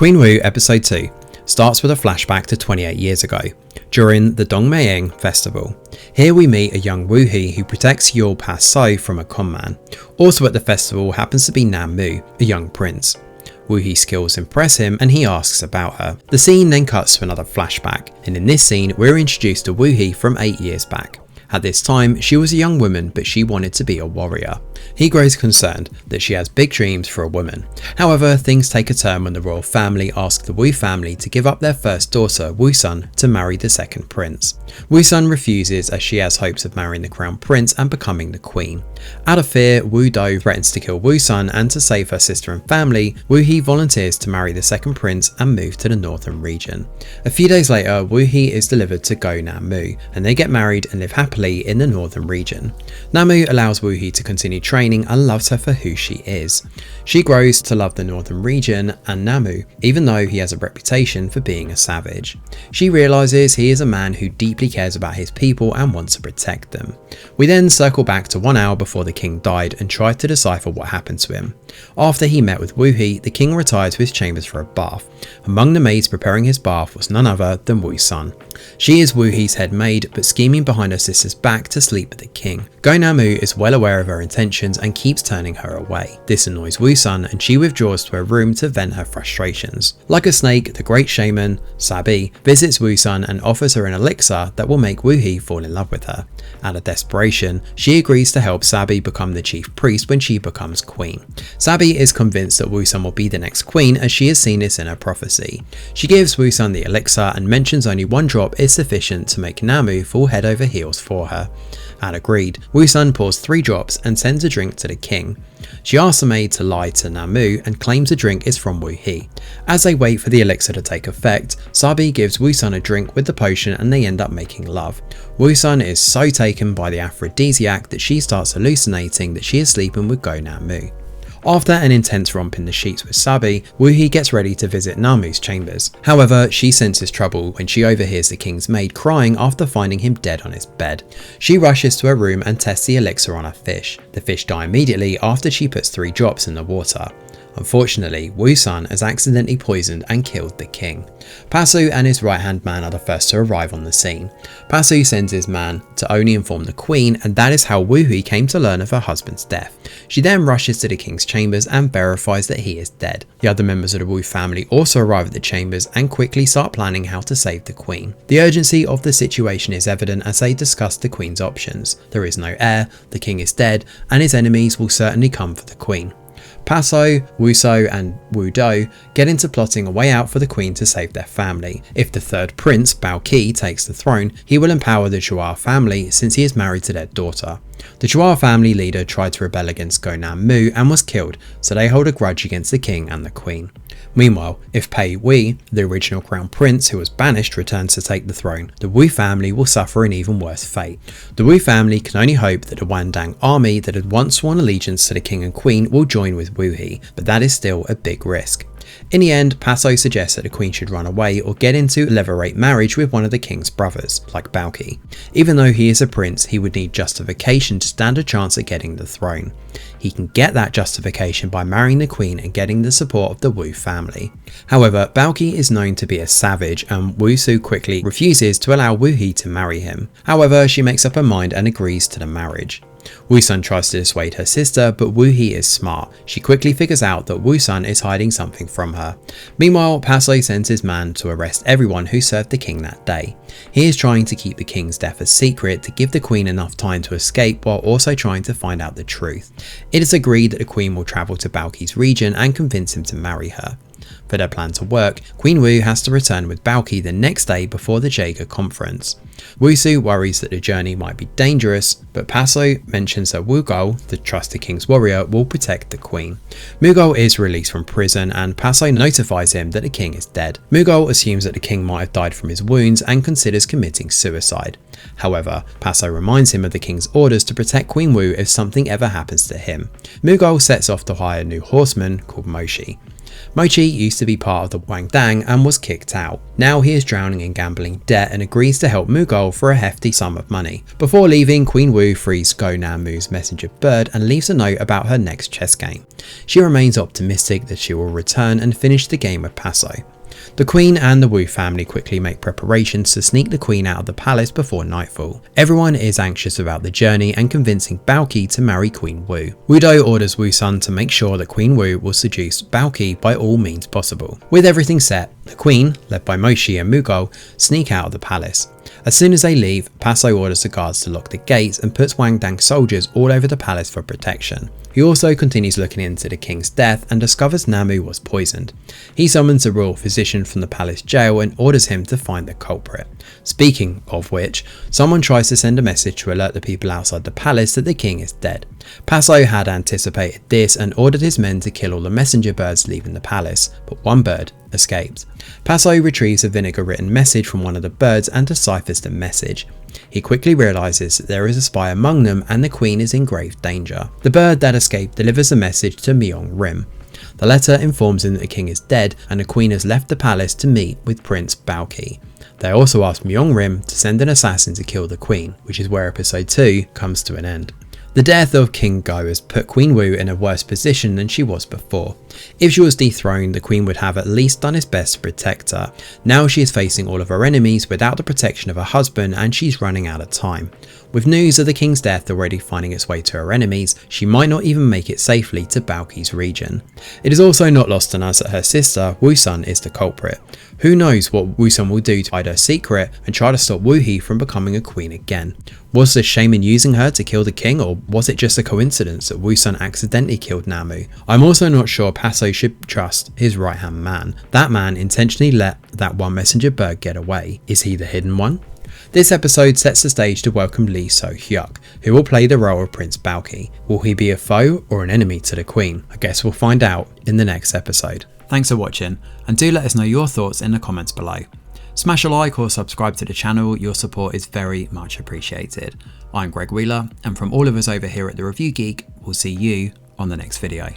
Queen Wu Episode 2 starts with a flashback to 28 years ago, during the Dongmying Festival. Here we meet a young Wu He who protects Yul Pa-so from a conman. Also at the festival happens to be Nam Mu, a young prince. Wu He's skills impress him and he asks about her. The scene then cuts to another flashback, and in this scene we're introduced to Wu He from 8 years back. At this time, she was a young woman, but she wanted to be a warrior. He grows concerned that she has big dreams for a woman. However, things take a turn when the royal family ask the Wu family to give up their first daughter, Wu Sun, to marry the second prince. Wu Sun refuses as she has hopes of marrying the crown prince and becoming the queen. Out of fear, Wu Do threatens to kill Wu Sun, and to save her sister and family, Wu He volunteers to marry the second prince and move to the northern region. A few days later, Wu He is delivered to Go Nam Mu, and they get married and live happily in the northern region. Nam Mu allows Wu He to continue training and loves her for who she is. She grows to love the northern region and Nam Mu, even though he has a reputation for being a savage. She realizes he is a man who deeply cares about his people and wants to protect them. We then circle back to 1 hour before the king died and try to decipher what happened to him. After he met with Wu He, the king retired to his chambers for a bath. Among the maids preparing his bath was none other than Wu Sun. She is Wu He's head maid, but scheming behind her sister's back to sleep with the king. Go Nam Mu is well aware of her intentions and keeps turning her away. This annoys Wu Sun and she withdraws to her room to vent her frustrations. Like a snake, the great shaman, Sabi, visits Wu Sun and offers her an elixir that will make Wu He fall in love with her. Out of desperation, she agrees to help Sabi become the chief priest when she becomes queen. Sabi is convinced that Wu Sun will be the next queen as she has seen this in her prophecy. She gives Wu Sun the elixir and mentions only 1 drop is sufficient to make Nam Mu fall head over heels for her. At agreed, Wu Sun pours 3 drops and sends a drink to the king. She asks the maid to lie to Nam Mu and claims the drink is from Wu He. As they wait for the elixir to take effect, Sabi gives Wu Sun a drink with the potion and they end up making love. Wu Sun is so taken by the aphrodisiac that she starts hallucinating that she is sleeping with Go Nam Mu. After an intense romp in the sheets with Sabi, Wu He gets ready to visit Nam Mu's chambers. However, she senses trouble when she overhears the king's maid crying after finding him dead on his bed. She rushes to her room and tests the elixir on her fish. The fish die immediately after she puts 3 drops in the water. Unfortunately, Wu Sun has accidentally poisoned and killed the king. Pa-Su and his right-hand man are the first to arrive on the scene. Pa-Su sends his man to only inform the queen, and that is how Wu He came to learn of her husband's death. She then rushes to the king's chambers and verifies that he is dead. The other members of the Wu family also arrive at the chambers and quickly start planning how to save the queen. The urgency of the situation is evident as they discuss the queen's options. There is no heir, the king is dead, and his enemies will certainly come for the queen. Pa-Su, Wu So and Wu Do get into plotting a way out for the queen to save their family. If the third prince, Bao Qi, takes the throne, he will empower the Chua family since he is married to their daughter. The Chua family leader tried to rebel against Go Nam Mu and was killed, so they hold a grudge against the king and the queen. Meanwhile, if Pei Wei, the original crown prince who was banished, returns to take the throne, the Wu family will suffer an even worse fate. The Wu family can only hope that the Wandang army that had once sworn allegiance to the king and queen will join with Wu He, but that is still a big risk. In the end, Pa-Su suggests that the queen should run away or get into levirate marriage with one of the king's brothers, like Bao Qi. Even though he is a prince, he would need justification to stand a chance at getting the throne. He can get that justification by marrying the queen and getting the support of the Wu family. However, Bao Qi is known to be a savage and Wu Su quickly refuses to allow Wu He to marry him. However, she makes up her mind and agrees to the marriage. Wu Sun tries to dissuade her sister, but Wu He is smart. She quickly figures out that Wu Sun is hiding something from her. Meanwhile, Pa-Su sends his man to arrest everyone who served the king that day. He is trying to keep the king's death a secret to give the queen enough time to escape while also trying to find out the truth. It is agreed that the queen will travel to Bao Qi's region and convince him to marry her. For their plan to work, Queen Wu has to return with Bao Qi the next day before the Jaeger conference. Wu Su worries that the journey might be dangerous, but Pa-Su mentions that Wu Gao, the trusted king's warrior, will protect the queen. Mu Gao is released from prison and Pa-Su notifies him that the king is dead. Mu Gao assumes that the king might have died from his wounds and considers committing suicide. However, Pa-Su reminds him of the king's orders to protect Queen Wu if something ever happens to him. Mu Gao sets off to hire a new horseman called Moshi. Mochi used to be part of the Wang Dang and was kicked out. Now he is drowning in gambling debt and agrees to help Mughal for a hefty sum of money. Before leaving, Queen Wu frees Go Namu's messenger bird and leaves a note about her next chess game. She remains optimistic that she will return and finish the game of Paso. The Queen and the Wu family quickly make preparations to sneak the Queen out of the palace before nightfall. Everyone is anxious about the journey and convincing Baoqi to marry Queen Wu. Wu Do orders Wu Sun to make sure that Queen Wu will seduce Baoqi by all means possible. With everything set, the Queen, led by Mochi and Mughal, sneak out of the palace. As soon as they leave, Paso orders the guards to lock the gates and puts Wang Dang soldiers all over the palace for protection. He also continues looking into the king's death and discovers Namu was poisoned. He summons a royal physician from the palace jail and orders him to find the culprit. Speaking of which, someone tries to send a message to alert the people outside the palace that the king is dead. Paso had anticipated this and ordered his men to kill all the messenger birds leaving the palace, but one bird escapes. Paso retrieves a vinegar written message from one of the birds and deciphers the message. He quickly realises that there is a spy among them and the queen is in grave danger. The bird that escaped delivers a message to Myong Rim. The letter informs him that the king is dead and the queen has left the palace to meet with Prince Baoqi. They also ask Myong Rim to send an assassin to kill the queen, which is where episode 2 comes to an end. The death of King Go has put Queen Wu in a worse position than she was before. If she was dethroned, the queen would have at least done his best to protect her. Now she is facing all of her enemies without the protection of her husband and she's running out of time. With news of the king's death already finding its way to her enemies, she might not even make it safely to Baoqi's region. It is also not lost on us that her sister, Wu Sun, is the culprit. Who knows what Wu Sun will do to hide her secret and try to stop Wu He from becoming a queen again. Was the shame in using her to kill the king, or was it just a coincidence that Wu Sun accidentally killed Namu? I'm also not sure Paso should trust his right hand man. That man intentionally let that one messenger bird get away. Is he the hidden one? This episode sets the stage to welcome Lee So-hyuk, who will play the role of Prince Baoqi. Will he be a foe or an enemy to the Queen? I guess we'll find out in the next episode. Thanks for watching, and do let us know your thoughts in the comments below. Smash a like or subscribe to the channel, your support is very much appreciated. I'm Greg Wheeler, and from all of us over here at The Review Geek, we'll see you on the next video.